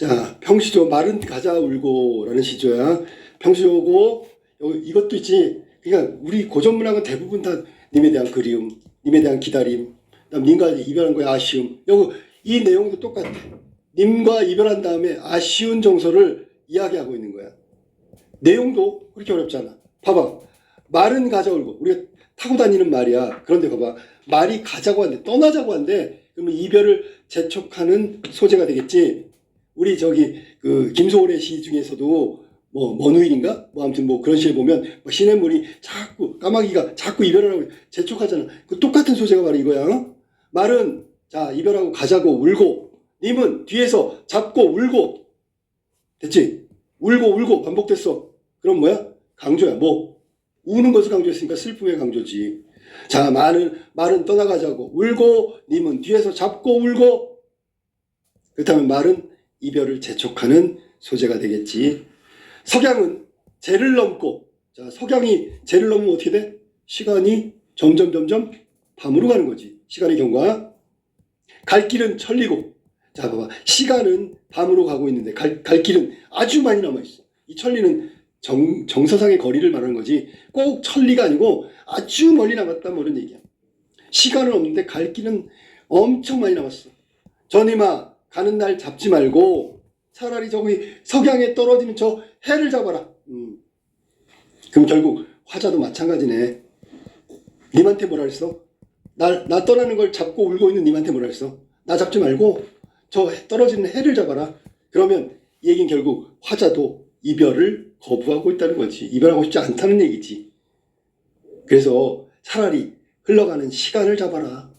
자, 평시조 말은 가자 울고라는 시조야. 평시조고 이것도 있지. 그러니까 우리 고전 문학은 대부분 다 님에 대한 그리움, 님에 대한 기다림, 그다음 님과 이별한 거에 아쉬움. 이 내용도 똑같아. 님과 이별한 다음에 아쉬운 정서를 이야기하고 있는 거야. 내용도 그렇게 어렵잖아. 봐봐. 말은 가자 울고 우리가 타고 다니는 말이야. 그런데 봐봐. 말이 가자고 한대, 떠나자고 한대. 그러면 이별을 재촉하는 소재가 되겠지. 우리 그 김소월의 시 중에서도 먼 후일인가? 아무튼 그런 시에 보면 시냇물이 자꾸 까마귀가 자꾸 이별을 하고 재촉하잖아. 그 똑같은 소재가 바로 이거야. 어? 말은 자 이별하고 가자고 울고, 님은 뒤에서 잡고 울고. 됐지? 울고 반복됐어. 그럼 뭐야? 강조야. 우는 것을 강조했으니까 슬픔의 강조지. 자, 말은 떠나가자고 울고, 님은 뒤에서 잡고 울고. 그렇다면 말은 이별을 재촉하는 소재가 되겠지. 석양은 재를 넘고, 자, 석양이 재를 넘으면 어떻게 돼? 시간이 점점 밤으로 가는 거지. 시간의 경과. 갈 길은 천리고. 자, 봐봐. 시간은 밤으로 가고 있는데 갈 길은 아주 많이 남아있어. 이 천리는 정서상의 거리를 말하는 거지. 꼭 천리가 아니고 아주 멀리 남았다 이런 얘기야. 시간은 없는데 갈 길은 엄청 많이 남았어. 전이마 가는 날 잡지 말고 차라리 저기 석양에 떨어지는 저 해를 잡아라. 그럼 결국 화자도 마찬가지네. 님한테 뭐라 그랬어? 나 떠나는 걸 잡고 울고 있는 님한테 뭐라 그랬어? 나 잡지 말고 저 떨어지는 해를 잡아라. 그러면 이 얘기는 결국 화자도 이별을 거부하고 있다는 거지. 이별하고 싶지 않다는 얘기지. 그래서 차라리 흘러가는 시간을 잡아라.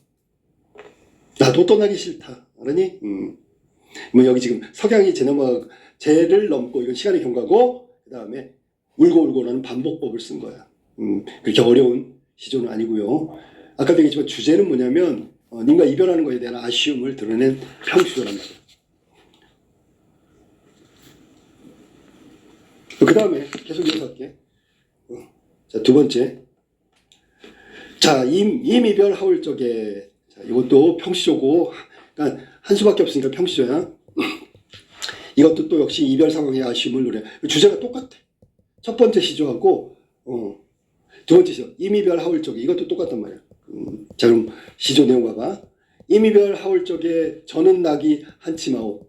나도 떠나기 싫다. 알았니? 여기 지금 석양이 재를 넘고 이건 시간의 경과고, 그 다음에 울고라는 반복법을 쓴 거야. 그렇게 어려운 시조는 아니고요. 아까도 얘기했지만 주제는 뭐냐면 님과 이별하는 것에 대한 아쉬움을 드러낸 평시조란 말이야. 그 다음에 계속 이어서 할게. 자, 두 번째. 자, 임이별 하울적에. 자, 이것도 평시조고, 그러니까 한 수밖에 없으니까 평시조야. 이것도 또 역시 이별 상황의 아쉬움을 노래. 주제가 똑같아. 첫 번째 시조하고, 두 번째 시조. 임이별 하울적에. 이것도 똑같단 말이야. 자, 그럼 시조 내용 봐봐. 임이별 하울적에 저는 낙이 한치마오.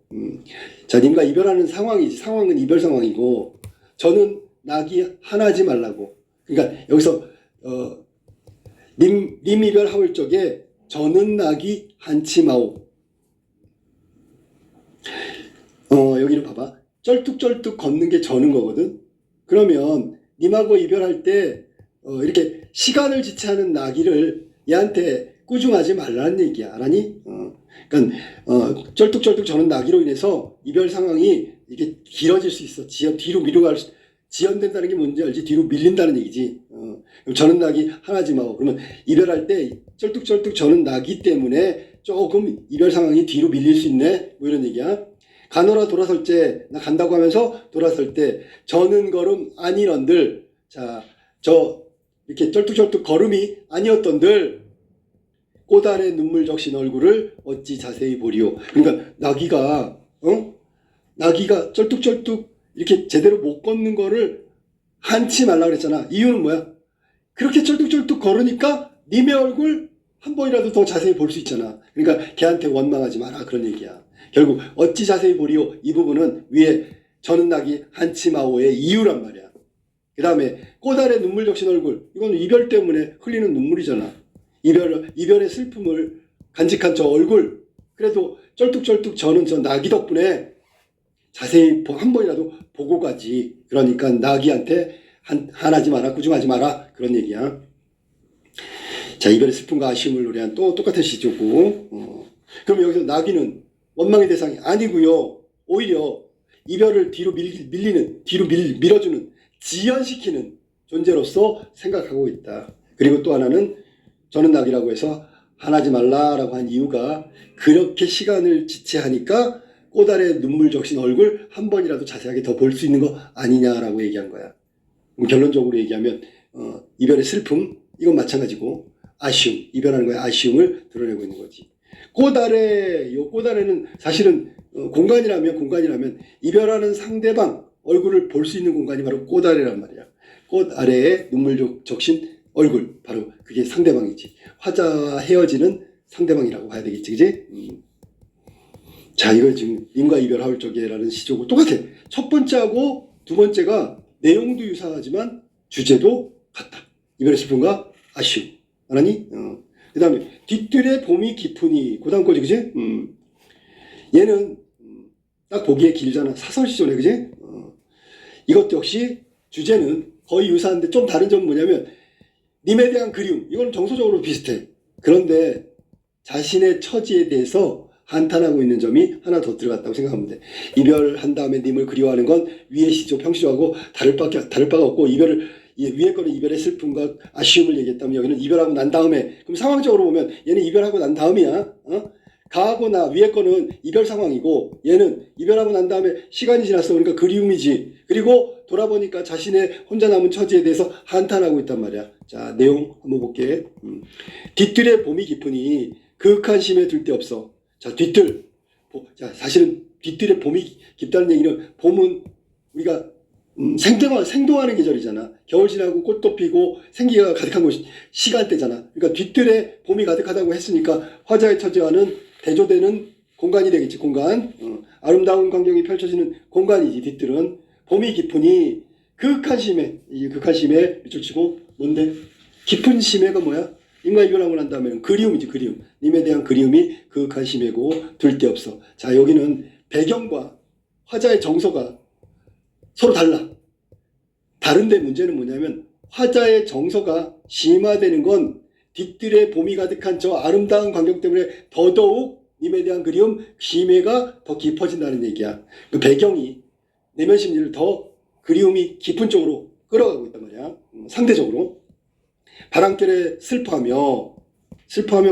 자, 님과 이별하는 상황이지. 상황은 이별 상황이고, 저는 낙이 하나지 말라고. 그러니까 여기서 님 이별 하울 적에 저는 낙이 한치마오. 여기를 봐봐. 쩔뚝쩔뚝 걷는 게 저는 거거든. 그러면 님하고 이별할 때 이렇게 시간을 지체하는 나귀를 얘한테 꾸중하지 말라는 얘기야. 알았니? 그러니까 쩔뚝쩔뚝 저는 나귀로 인해서 이별 상황이 이게 길어질 수 있어. 뒤로 지연된다는 게 뭔지 알지? 뒤로 밀린다는 얘기지. 그럼 저는 낙이 하나지 마오. 그러면 이별할 때 쩔뚝쩔뚝 저는 낙이 때문에 조금 이별 상황이 뒤로 밀릴 수 있네. 이런 얘기야. 가노라 돌아설 때, 나 간다고 하면서 돌아설 때, 저는 걸음 아니런들. 자, 이렇게 쩔뚝쩔뚝 걸음이 아니었던들. 꽃알에 눈물 적신 얼굴을 어찌 자세히 보리오. 그러니까 나귀가 쩔뚝쩔뚝 이렇게 제대로 못 걷는 거를 한치 말라 그랬잖아. 이유는 뭐야? 그렇게 쩔뚝쩔뚝 걸으니까 님의 얼굴 한 번이라도 더 자세히 볼 수 있잖아. 그러니까 걔한테 원망하지 마라 그런 얘기야. 결국 어찌 자세히 보리오 이 부분은 위에 저는 낙이 한치 마오의 이유란 말이야. 그 다음에 꽃알에 눈물 적신 얼굴, 이건 이별 때문에 흘리는 눈물이잖아. 이별의 슬픔을 간직한 저 얼굴, 그래도 쩔뚝쩔뚝 저는 저 나귀 덕분에 자세히 한 번이라도 보고 가지. 그러니까 나귀한테 화나지 마라, 꾸중하지 마라 그런 얘기야. 자, 이별의 슬픔과 아쉬움을 노래한 또 똑같은 시조고. 그럼 여기서 나귀는 원망의 대상이 아니고요. 오히려 이별을 뒤로 밀어주는, 지연시키는 존재로서 생각하고 있다. 그리고 또 하나는 저는 낙이라고 해서 화나지 말라라고 한 이유가 그렇게 시간을 지체하니까 꽃알에 눈물 적신 얼굴 한 번이라도 자세하게 더 볼 수 있는 거 아니냐라고 얘기한 거야. 결론적으로 얘기하면 이별의 슬픔, 이건 마찬가지고 아쉬움, 이별하는 거에 아쉬움을 드러내고 있는 거지. 꽃알에는 사실은 공간이라면 이별하는 상대방 얼굴을 볼 수 있는 공간이 바로 꽃 아래란 말이야. 꽃 아래에 눈물 적신 얼굴, 바로 그게 상대방이지. 화자와 헤어지는 상대방이라고 봐야 되겠지, 그지? 자, 이걸 지금 님과 이별할 적에라는 시조고 똑같아. 첫 번째하고 두 번째가 내용도 유사하지만 주제도 같다. 이별의 슬픔과 아쉬움. 알았니? 그 다음에 뒤뜰에 봄이 깊으니 그 다음 거지, 그지? 얘는 딱 보기에 길잖아. 사설시조네, 그지? 이것도 역시 주제는 거의 유사한데 좀 다른 점은 뭐냐면 님에 대한 그리움, 이건 정서적으로 비슷해. 그런데 자신의 처지에 대해서 한탄하고 있는 점이 하나 더 들어갔다고 생각하면 돼. 이별한 다음에 님을 그리워하는 건 위의 시조, 평시조하고 다를 바가 없고, 위에 거는 이별의 슬픔과 아쉬움을 얘기했다면 여기는 이별하고 난 다음에, 그럼 상황적으로 보면 얘는 이별하고 난 다음이야. 가하고 나 위에 거는 이별 상황이고, 얘는 이별하고 난 다음에 시간이 지났어. 그러니까 그리움이지. 그리고 돌아보니까 자신의 혼자 남은 처지에 대해서 한탄하고 있단 말이야. 자, 내용 한번 볼게. 뒤뜰에 봄이 깊으니 그윽한 심에 들 데 없어. 자, 뒤뜰. 자, 사실은 뒤뜰에 봄이 깊다는 얘기는, 봄은 우리가 생동하는 계절이잖아. 겨울 지나고 꽃도 피고 생기가 가득한 곳이 시간대잖아. 그러니까 뒤뜰에 봄이 가득하다고 했으니까 화자의 처지와는 대조되는 공간이 되겠지. 공간. 아름다운 광경이 펼쳐지는 공간이지. 뒤뜰은 봄이 깊으니 그윽한 심에, 이 극한 심에 밑줄 치고, 뭔데? 깊은 심해가 뭐야? 님과 이별하고 난 다음에는 그리움이지. 그리움. 님에 대한 그리움이 그윽한 심해고 들 데 없어. 자, 여기는 배경과 화자의 정서가 서로 달라. 다른데 문제는 뭐냐면 화자의 정서가 심화되는 건 뒤뜰에 봄이 가득한 저 아름다운 광경 때문에 더더욱 님에 대한 그리움, 심해가 더 깊어진다는 얘기야. 그 배경이 내면 심리를 더 그리움이 깊은 쪽으로 끌어가고 있단 말이야. 상대적으로. 바람결에 슬퍼하며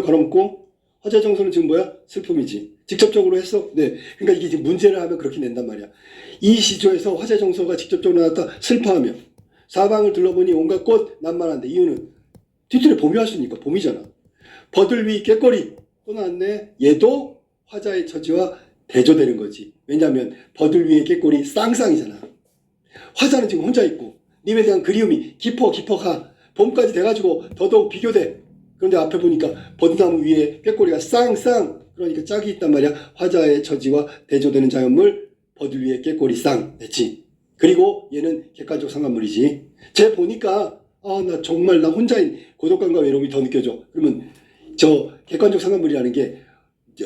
걸어먹고, 화자 정서는 지금 뭐야? 슬픔이지. 직접적으로 했어? 네. 그러니까 이게 지금 문제를 하면 그렇게 낸단 말이야. 이 시조에서 화자 정서가 직접적으로 나왔다. 슬퍼하며. 사방을 둘러보니 온갖 꽃 난만한데, 이유는 뒤뜰에 봄이 왔으니까 봄이잖아. 버들 위 꾀꼬리 또 나왔네. 얘도 화자의 처지와 대조되는 거지. 왜냐하면 버들 위의 꾀꼬리 쌍쌍이잖아. 화자는 지금 혼자 있고 님에 대한 그리움이 깊어가 봄까지 돼가지고 더더욱 비교돼. 그런데 앞에 보니까 버드나무 위에 꾀꼬리가 쌍쌍, 그러니까 짝이 있단 말이야. 화자의 처지와 대조되는 자연물, 버들 위에 꾀꼬리 쌍 됐지. 그리고 얘는 객관적 상관물이지. 쟤 보니까 나 정말 나 혼자인 고독감과 외로움이 더 느껴져. 그러면 저 객관적 상관물이라는 게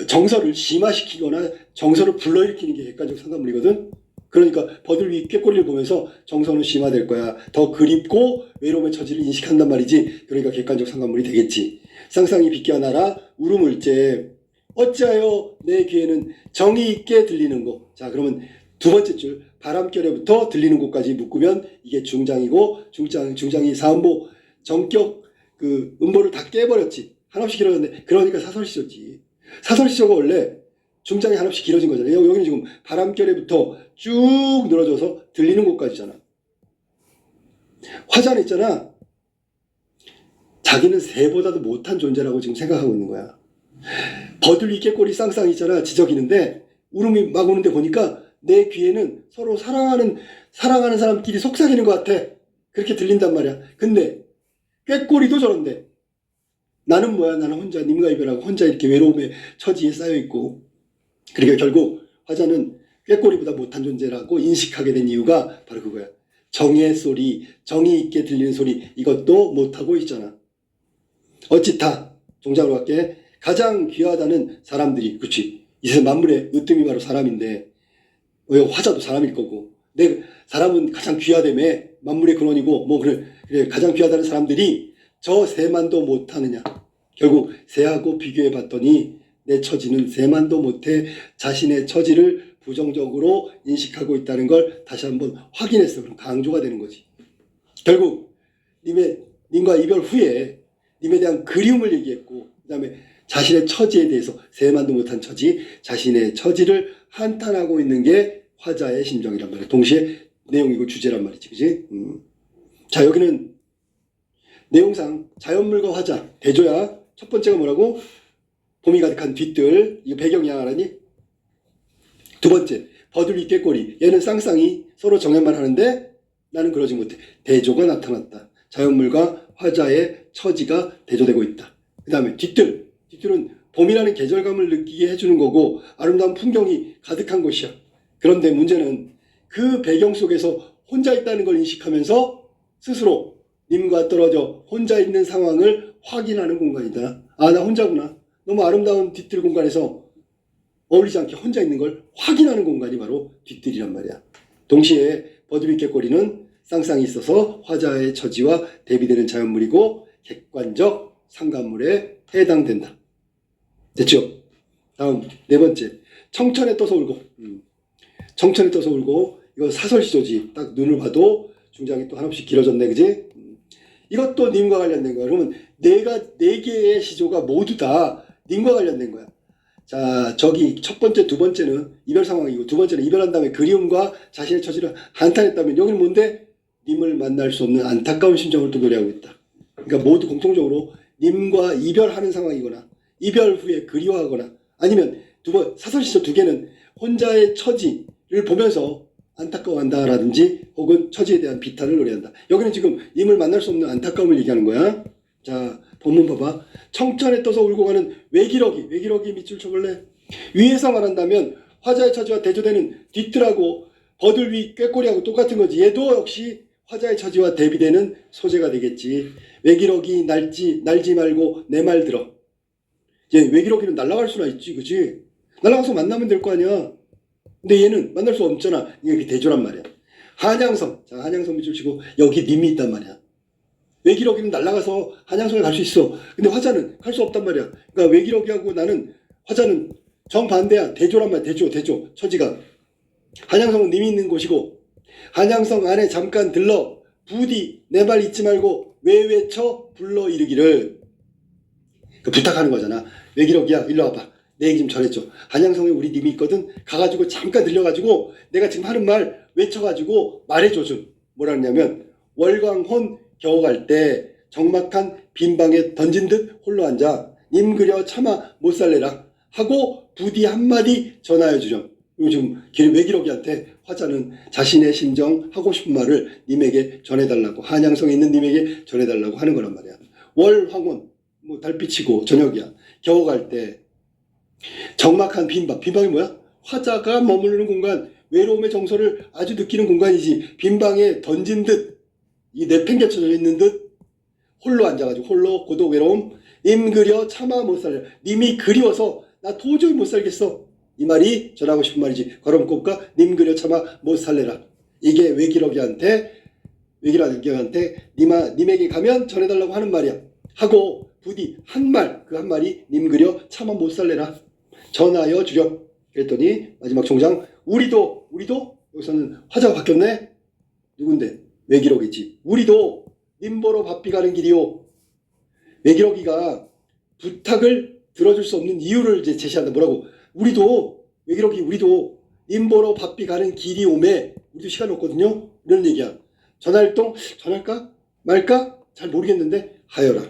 정서를 심화시키거나 정서를 불러일으키는 게 객관적 상관물이거든. 그러니까 버들 위 꾀꼬리를 보면서 정서는 심화될 거야. 더 그립고 외로움의 처지를 인식한단 말이지. 그러니까 객관적 상관물이 되겠지. 쌍쌍이 비껴나라 울음을째 어찌하여 내 귀에는 정이 있게 들리는 곳. 자, 그러면 두 번째 줄 바람결에부터 들리는 곳까지 묶으면 이게 중장이고, 중장이 사음보 정격 그 음보를 다 깨버렸지. 한없이 길어졌네. 그러니까 사설시조지. 사설시조가 원래 중장이 한없이 길어진 거잖아. 여기는 지금 바람결에부터 쭉 늘어져서 들리는 곳까지잖아. 화자는 있잖아. 자기는 새보다도 못한 존재라고 지금 생각하고 있는 거야. 버들 위 꾀꼬리 쌍쌍 있잖아. 지저귀는데 울음이 막 오는데 보니까 내 귀에는 서로 사랑하는 사람끼리 속삭이는 것 같아. 그렇게 들린단 말이야. 근데 꾀꼬리도 저런데 나는 뭐야? 나는 혼자 님과 이별하고 혼자 이렇게 외로움의 처지에 쌓여있고. 그러니까 결국 화자는 꾀꼬리보다 못한 존재라고 인식하게 된 이유가 바로 그거야. 정의 소리, 정이 있게 들리는 소리, 이것도 못하고 있잖아. 어찌타 종작으로 갈게. 가장 귀하다는 사람들이, 그렇지, 이 세상 만물의 으뜸이 바로 사람인데, 왜 화자도 사람일 거고, 내 사람은 가장 귀하다며, 만물의 근원이고, 뭐 그래 가장 귀하다는 사람들이 저 새만도 못하느냐. 결국 새하고 비교해 봤더니 내 처지는 새만도 못해 자신의 처지를 부정적으로 인식하고 있다는 걸 다시 한번 확인했어. 그럼 강조가 되는 거지. 결국 님과 이별 후에 님에 대한 그리움을 얘기했고, 그 다음에 자신의 처지에 대해서 새만도 못한 처지, 자신의 처지를 한탄하고 있는 게 화자의 심정이란 말이야. 동시에 내용이고 주제란 말이지, 그지? 자, 여기는 내용상 자연물과 화자 대조야. 첫 번째가 뭐라고? 봄이 가득한 뒤뜰. 이거 배경이야, 알았니? 두 번째, 버들위 꾀꼬리. 얘는 쌍쌍이 서로 정연만 하는데 나는 그러지 못해. 대조가 나타났다. 자연물과 화자의 처지가 대조되고 있다. 그 다음에 뒤뜰. 뒤뜰은 봄이라는 계절감을 느끼게 해주는 거고 아름다운 풍경이 가득한 곳이야. 그런데 문제는 그 배경 속에서 혼자 있다는 걸 인식하면서 스스로 님과 떨어져 혼자 있는 상황을 확인하는 공간이다. 아, 나 혼자구나. 너무 아름다운 뒤뜰 공간에서 어울리지 않게 혼자 있는 걸 확인하는 공간이 바로 뒤뜰이란 말이야. 동시에 버드비 꾀꼬리는 쌍쌍이 있어서 화자의 처지와 대비되는 자연물이고 객관적 상관물에 해당된다. 됐죠? 다음 네 번째, 청천에 떠서 울고. 청천에 떠서 울고, 이거 사설시조지. 딱 눈을 봐도 중장이 또 한없이 길어졌네, 그지? 이것도 님과 관련된 거야. 그러면 네 개의 시조가 모두 다 님과 관련된 거야. 자, 저기 첫 번째, 두 번째는 이별 상황이고, 두 번째는 이별한 다음에 그리움과 자신의 처지를 한탄했다면, 여기는 뭔데? 님을 만날 수 없는 안타까운 심정을 또 노래하고 있다. 그러니까 모두 공통적으로 님과 이별하는 상황이거나 이별 후에 그리워하거나 아니면 사설시조 두 개는 혼자의 처지를 보면서 안타까워한다라든지 혹은 처지에 대한 비탄을 노래한다. 여기는 지금 님을 만날 수 없는 안타까움을 얘기하는 거야. 자, 본문 봐봐. 청천에 떠서 울고 가는 외기러기. 외기러기 밑줄 쳐볼래? 위에서 말한다면 화자의 처지와 대조되는 뒤뜰하고 버들위 꾀꼬리하고 똑같은 거지. 얘도 역시 화자의 처지와 대비되는 소재가 되겠지. 외기러기 날지 말고 내 말 들어. 이제 외기러기는 날아갈 수나 있지, 그치? 날아가서 만나면 될 거 아니야. 근데 얘는 만날 수 없잖아. 이게 대조란 말이야. 한양성. 자, 한양성 밑줄 치고 여기 님이 있단 말이야. 외기러기는 날아가서 한양성에 갈 수 있어. 근데 화자는 갈 수 없단 말이야. 그러니까 외기러기하고 화자는 정반대야. 대조란 말이야. 대조. 처지가. 한양성은 님이 있는 곳이고 한양성 안에 잠깐 들러 부디 내 말 잊지 말고 외쳐 불러 이르기를. 부탁하는 거잖아. 외기러기야, 일로 와봐. 내 얘기 좀 전해줘. 한양성에 우리 님이 있거든. 가가지고 잠깐 들려가지고 내가 지금 하는 말 외쳐가지고 말해줘 좀. 뭐라 그러냐면 월광혼 겨우갈 때 적막한 빈방에 던진 듯 홀로 앉아 님 그려 차마 못 살래라 하고 부디 한마디 전하여 주렴. 요즘 외기러기한테 화자는 자신의 심정 하고 싶은 말을 님에게 전해달라고, 한양성에 있는 님에게 전해달라고 하는 거란 말이야. 월황혼, 뭐 달빛이고 저녁이야. 겨우갈 때 적막한 빈방이 뭐야? 화자가 머무르는 공간, 외로움의 정서를 아주 느끼는 공간이지. 빈방에 던진 듯, 이 내팽개쳐져 있는 듯 홀로 앉아가지고 홀로 고독 외로움. 님 그려 차마 못 살래. 님이 그리워서 나 도저히 못 살겠어. 이 말이 전하고 싶은 말이지. 걸음 꼽까 님 그려 차마 못 살래라. 이게 외기러기한테 님에게 가면 전해달라고 하는 말이야. 하고 부디 한 말, 그 한 말이 님 그려 차마 못 살래라. 전하여 주렴. 그랬더니 마지막 종장 우리도 여기서는 화자가 바뀌었네. 누군데? 외기러기지. 우리도 님 보러 바삐 가는 길이요. 외기러기가 부탁을 들어줄 수 없는 이유를 이제 제시한다. 뭐라고? 우리도 님 보러 바삐 가는 길이 오매. 우리도 시간 없거든요. 이런 얘기야. 전화활동 전할까 말까 잘 모르겠는데 하여라.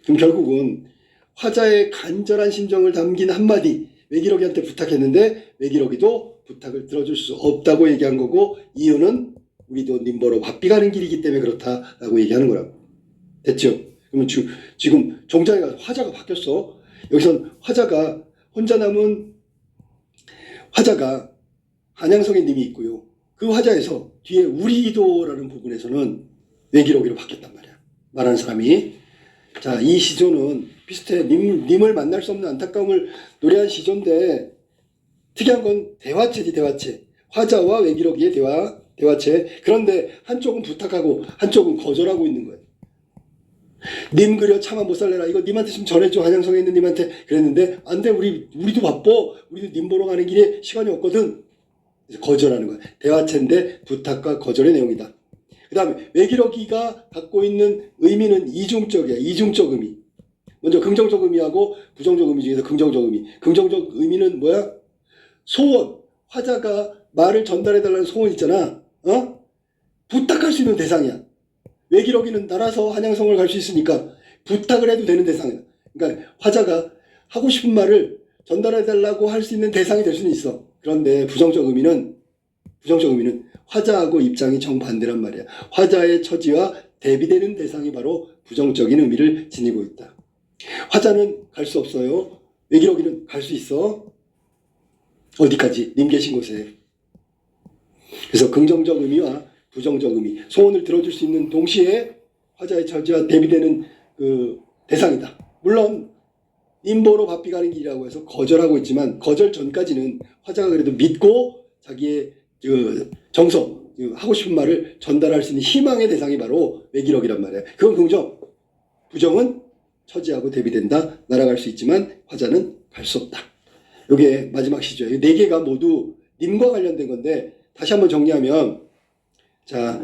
그럼 결국은 화자의 간절한 심정을 담긴 한마디 외기러기한테 부탁했는데 외기러기도 부탁을 들어줄 수 없다고 얘기한 거고, 이유는 우리도 님 보러 바삐 가는 길이기 때문에 그렇다라고 얘기하는 거라고. 됐죠? 그러면 지금 종장이가 화자가 바뀌었어. 여기선 화자가 혼자 남은 화자가 한양성에 님이 있고요. 그 화자에서 뒤에 우리도라는 부분에서는 외기러기로 바뀌었단 말이야. 말하는 사람이. 자, 이 시조는 비슷해. 님을 만날 수 없는 안타까움을 노래한 시조인데 특이한 건 대화체지, 대화체. 화자와 외기러기의 대화체. 그런데 한쪽은 부탁하고 한쪽은 거절하고 있는 거예요. 님 그려 차마 못 살래라. 이거 님한테 좀 전해줘. 한양성에 있는 님한테. 그랬는데 안 돼. 우리도 바빠. 우리도 님 보러 가는 길에 시간이 없거든. 그래서 거절하는 거야. 대화체인데 부탁과 거절의 내용이다. 그 다음에 외기러기가 갖고 있는 의미는 이중적이야. 이중적 의미. 먼저 긍정적 의미하고 부정적 의미 중에서 긍정적 의미. 긍정적 의미는 뭐야? 소원. 화자가 말을 전달해달라는 소원 있잖아. 부탁할 수 있는 대상이야. 외기러기는 날아서 한양성을 갈 수 있으니까 부탁을 해도 되는 대상이야. 그러니까 화자가 하고 싶은 말을 전달해달라고 할 수 있는 대상이 될 수는 있어. 그런데 부정적 의미는 화자하고 입장이 정반대란 말이야. 화자의 처지와 대비되는 대상이 바로 부정적인 의미를 지니고 있다. 화자는 갈 수 없어요. 외기러기는 갈 수 있어. 어디까지? 님 계신 곳에. 그래서 긍정적 의미와 부정적 의미, 소원을 들어줄 수 있는 동시에 화자의 처지와 대비되는 그 대상이다. 물론 님보로 바삐 가는 길이라고 해서 거절하고 있지만 거절 전까지는 화자가 그래도 믿고 자기의 그 정서, 하고 싶은 말을 전달할 수 있는 희망의 대상이 바로 외기력이란 말이에요. 그건 긍정. 부정은 처지하고 대비된다. 날아갈 수 있지만 화자는 갈 수 없다. 이게 마지막 시죠. 네 개가 모두 님과 관련된 건데 다시 한번 정리하면, 자,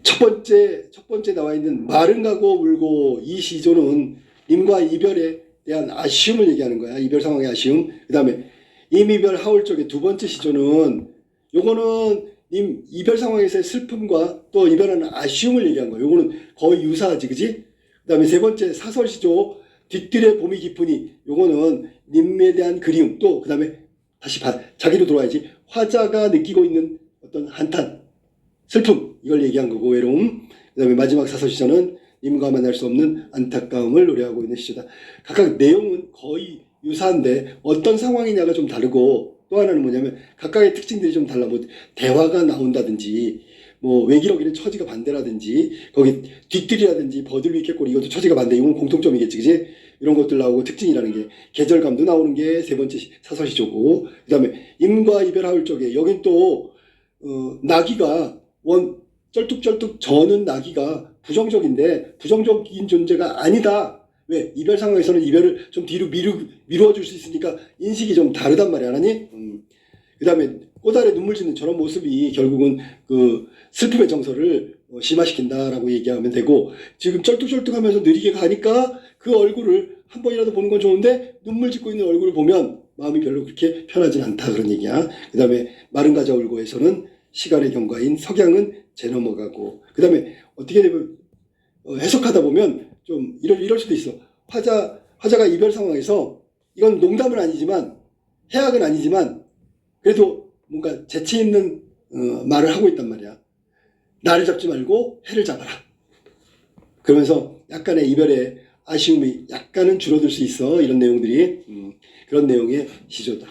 첫 번째 나와 있는 마른 가고 울고, 이 시조는 님과 이별에 대한 아쉬움을 얘기하는 거야. 이별 상황의 아쉬움. 그 다음에 임이별 하울 쪽의 두 번째 시조는 요거는 님 이별 상황에서의 슬픔과 또 이별하는 아쉬움을 얘기한 거야. 요거는 거의 유사하지, 그지? 그 다음에 세 번째 사설 시조 뒤뜰에 봄이 깊으니, 요거는 님에 대한 그리움, 또 그 다음에 다시 자기로 돌아야지, 화자가 느끼고 있는 어떤 한탄, 슬픔, 이걸 얘기한 거고, 외로움. 그 다음에 마지막 사설 시조는 님과 만날 수 없는 안타까움을 노래하고 있는 시조다. 각각 내용은 거의 유사한데 어떤 상황이냐가 좀 다르고, 또 하나는 뭐냐면 각각의 특징들이 좀 달라. 뭐 대화가 나온다든지, 뭐 외기러기는 처지가 반대라든지, 거기 뒤뜰이라든지 버들위 캣골, 이것도 처지가 반대. 이건 공통점이겠지, 그지? 이런 것들 나오고, 특징이라는 게 계절감도 나오는 게 세 번째 사설시조고, 그 다음에 임과 이별하울 쪽에 여긴 또 나기가 쩔뚝쩔뚝 저는 나기가 부정적인데 부정적인 존재가 아니다. 왜? 이별 상황에서는 이별을 좀 뒤로 미루어 줄 수 있으니까 인식이 좀 다르단 말이야, 알았니? 그 다음에 꽃알에 눈물 짓는 저런 모습이 결국은 그 슬픔의 정서를 심화시킨다라고 얘기하면 되고, 지금 쩔뚝쩔뚝하면서 느리게 가니까 그 얼굴을 한 번이라도 보는 건 좋은데 눈물 짓고 있는 얼굴을 보면 마음이 별로 그렇게 편하진 않다, 그런 얘기야. 그 다음에 마른 가자 울고에서는 시간의 경과인 석양은 재 넘어가고, 그 다음에 어떻게 되면 해석하다 보면 좀 이럴 수도 있어. 화자가 이별 상황에서, 이건 농담은 아니지만, 해악은 아니지만, 그래도 뭔가 재치 있는 말을 하고 있단 말이야. 나를 잡지 말고 해를 잡아라. 그러면서 약간의 이별의 아쉬움이 약간은 줄어들 수 있어. 이런 내용들이, 그런 내용의 시조다.